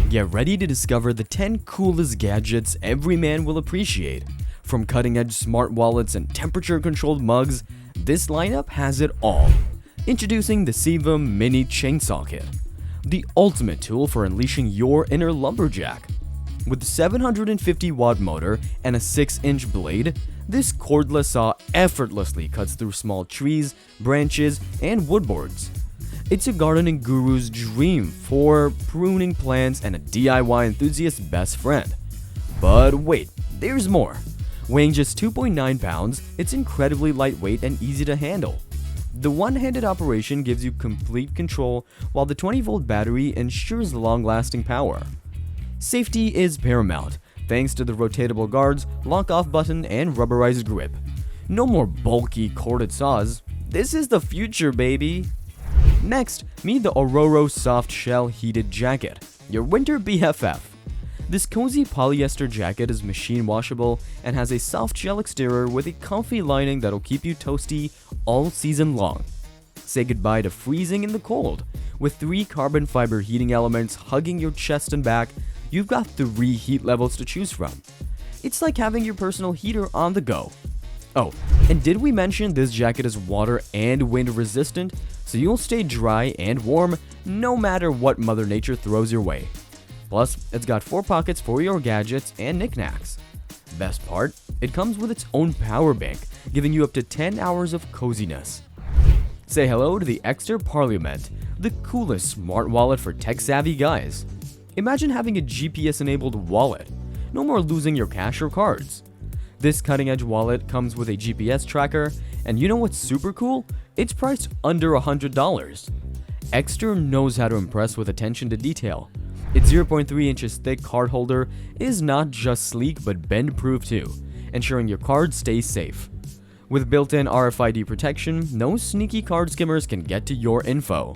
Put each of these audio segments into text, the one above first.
Get ready to discover the 10 coolest gadgets every man will appreciate. From cutting-edge smart wallets and temperature-controlled mugs, this lineup has it all. Introducing the Seyvum Mini Chainsaw Kit, the ultimate tool for unleashing your inner lumberjack. With a 750-watt motor and a 6-inch blade, this cordless saw effortlessly cuts through small trees, branches, and woodboards. It's a gardening guru's dream for pruning plants and a DIY enthusiast's best friend. But wait, there's more. Weighing just 2.9 pounds, it's incredibly lightweight and easy to handle. The one-handed operation gives you complete control, while the 20-volt battery ensures long-lasting power. Safety is paramount, thanks to the rotatable guards, lock-off button, and rubberized grip. No more bulky corded saws. This is the future, baby! Next, meet the Ororo Soft Shell Heated Jacket, your winter BFF. This cozy polyester jacket is machine washable and has a soft shell exterior with a comfy lining that'll keep you toasty all season long. Say goodbye to freezing in the cold. With 3 carbon fiber heating elements hugging your chest and back, you've got 3 heat levels to choose from. It's like having your personal heater on the go. Oh, and did we mention this jacket is water and wind resistant, so you'll stay dry and warm no matter what Mother Nature throws your way. Plus, it's got 4 pockets for your gadgets and knickknacks. Best part, it comes with its own power bank, giving you up to 10 hours of coziness. Say hello to the Ekster Parliament, the coolest smart wallet for tech-savvy guys. Imagine having a GPS-enabled wallet. No more losing your cash or cards. This cutting-edge wallet comes with a GPS tracker, and you know what's super cool? It's priced under $100. Ekster knows how to impress with attention to detail. Its 0.3 inches thick card holder is not just sleek but bend-proof too, ensuring your card stays safe. With built-in RFID protection, no sneaky card skimmers can get to your info.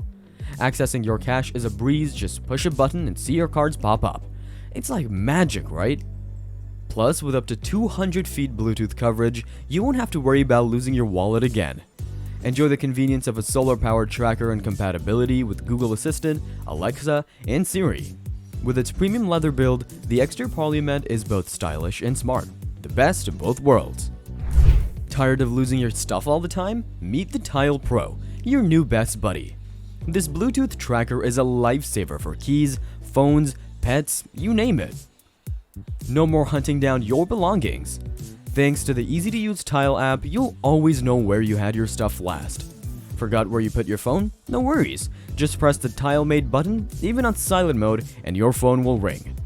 Accessing your cache is a breeze, just push a button and see your cards pop up. It's like magic, right? Plus, with up to 200 feet Bluetooth coverage, you won't have to worry about losing your wallet again. Enjoy the convenience of a solar-powered tracker and compatibility with Google Assistant, Alexa, and Siri. With its premium leather build, the Ekster Parliament is both stylish and smart, the best of both worlds. Tired of losing your stuff all the time? Meet the Tile Pro, your new best buddy. This Bluetooth tracker is a lifesaver for keys, phones, pets, you name it. No more hunting down your belongings. Thanks to the easy-to-use Tile app, you'll always know where you had your stuff last. Forgot where you put your phone? No worries. Just press the Tile-made button, even on silent mode, and your phone will ring.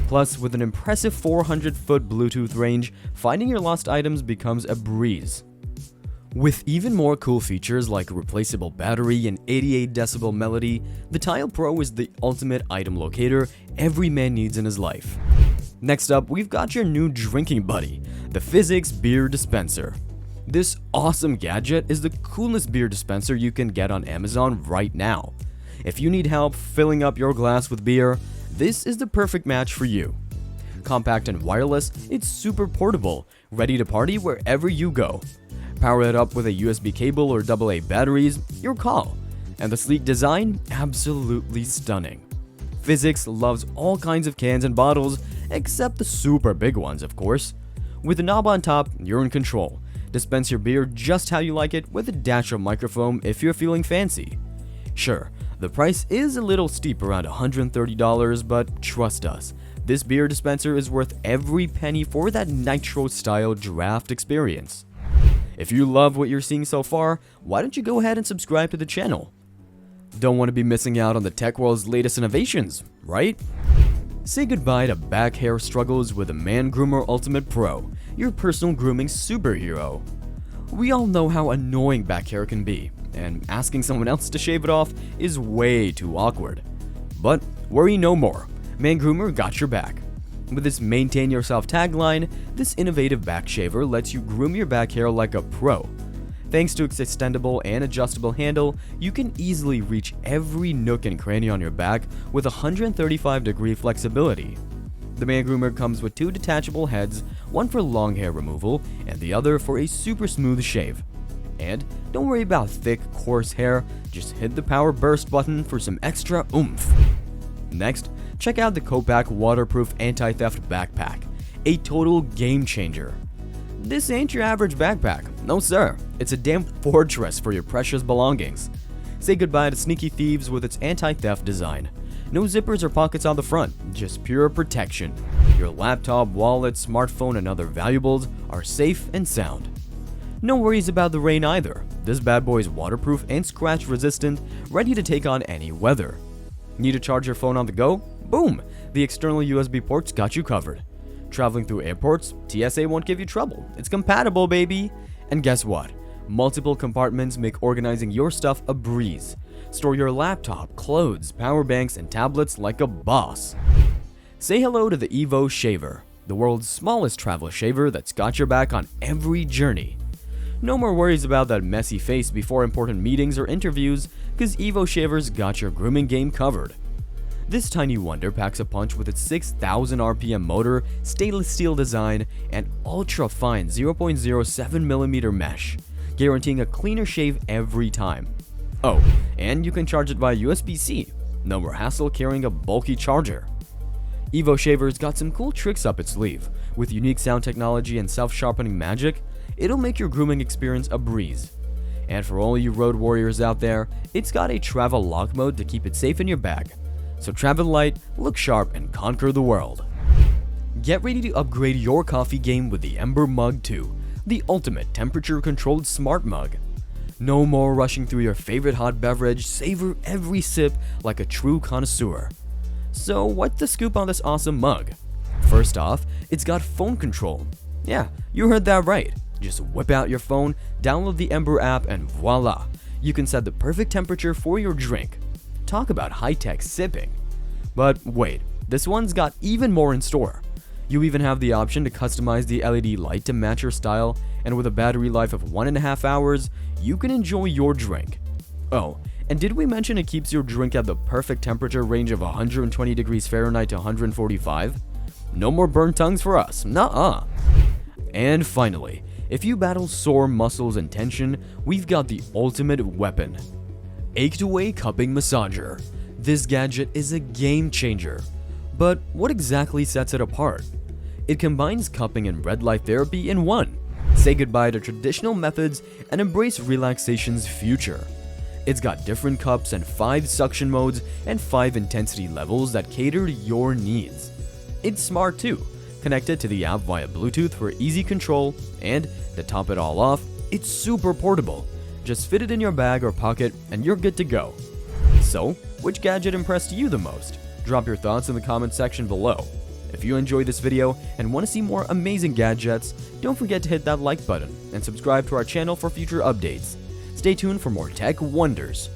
Plus, with an impressive 400-foot Bluetooth range, finding your lost items becomes a breeze. With even more cool features like a replaceable battery and 88 decibel melody, the Tile Pro is the ultimate item locator every man needs in his life. Next up, we've got your new drinking buddy, the FIZZICS Beer Dispenser. This awesome gadget is the coolest beer dispenser you can get on Amazon right now. If you need help filling up your glass with beer, this is the perfect match for you. Compact and wireless, it's super portable, ready to party wherever you go. Power it up with a USB cable or AA batteries, your call. And the sleek design, absolutely stunning. FIZZICS loves all kinds of cans and bottles, except the super big ones, of course. With the knob on top, you're in control. Dispense your beer just how you like it with a dash of microfoam if you're feeling fancy. Sure, the price is a little steep, around $130, but trust us, this beer dispenser is worth every penny for that nitro-style draft experience. If you love what you're seeing so far, why don't you go ahead and subscribe to the channel? Don't want to be missing out on the tech world's latest innovations, right? Say goodbye to back hair struggles with the Mangroomer Ultimate Pro, your personal grooming superhero. We all know how annoying back hair can be, and asking someone else to shave it off is way too awkward. But worry no more, Mangroomer got your back. With its Maintain Yourself tagline, this innovative back shaver lets you groom your back hair like a pro. Thanks to its extendable and adjustable handle, you can easily reach every nook and cranny on your back with 135-degree flexibility. The Mangroomer comes with 2 detachable heads, one for long hair removal and the other for a super smooth shave. And don't worry about thick, coarse hair, just hit the power burst button for some extra oomph. Next, check out the Kopack Waterproof Anti-Theft Backpack, a total game changer. This ain't your average backpack, no sir, it's a damn fortress for your precious belongings. Say goodbye to sneaky thieves with its anti-theft design. No zippers or pockets on the front, just pure protection. Your laptop, wallet, smartphone, and other valuables are safe and sound. No worries about the rain either. This bad boy is waterproof and scratch resistant, ready to take on any weather. Need to charge your phone on the go? Boom! The external USB ports got you covered. Traveling through airports, TSA won't give you trouble. It's compatible, baby! And guess what? Multiple compartments make organizing your stuff a breeze. Store your laptop, clothes, power banks, and tablets like a boss. Say hello to the Evo Shaver, the world's smallest travel shaver that's got your back on every journey. No more worries about that messy face before important meetings or interviews, cause Evo Shaver's got your grooming game covered. This tiny wonder packs a punch with its 6,000 RPM motor, stainless steel design, and ultra-fine 0.07mm mesh, guaranteeing a cleaner shave every time. Oh, and you can charge it via USB-C. No more hassle carrying a bulky charger. Evo Shaver's got some cool tricks up its sleeve. With unique sound technology and self-sharpening magic, it'll make your grooming experience a breeze. And for all you road warriors out there, it's got a travel lock mode to keep it safe in your bag. So travel light, look sharp, and conquer the world. Get ready to upgrade your coffee game with the Ember Mug 2, the ultimate temperature-controlled smart mug. No more rushing through your favorite hot beverage, savor every sip like a true connoisseur. So what's the scoop on this awesome mug? First off, it's got phone control. Yeah, you heard that right. Just whip out your phone, download the Ember app, and voila! You can set the perfect temperature for your drink. Talk about high-tech sipping. But wait, this one's got even more in store. You even have the option to customize the LED light to match your style, and with a battery life of 1.5 hours, you can enjoy your drink. Oh, and did we mention it keeps your drink at the perfect temperature range of 120 degrees Fahrenheit to 145? No more burnt tongues for us, nuh-uh. And finally, if you battle sore muscles and tension, we've got the ultimate weapon. ACHEDAWAY Cupping Massager. This gadget is a game changer. But what exactly sets it apart? It combines cupping and red light therapy in one. Say goodbye to traditional methods and embrace relaxation's future. It's got different cups and 5 suction modes and 5 intensity levels that cater to your needs. It's smart too, connected to the app via Bluetooth for easy control, and to top it all off, it's super portable. Just fit it in your bag or pocket and you're good to go. So, which gadget impressed you the most? Drop your thoughts in the comment section below. If you enjoyed this video and want to see more amazing gadgets, don't forget to hit that like button and subscribe to our channel for future updates. Stay tuned for more tech wonders.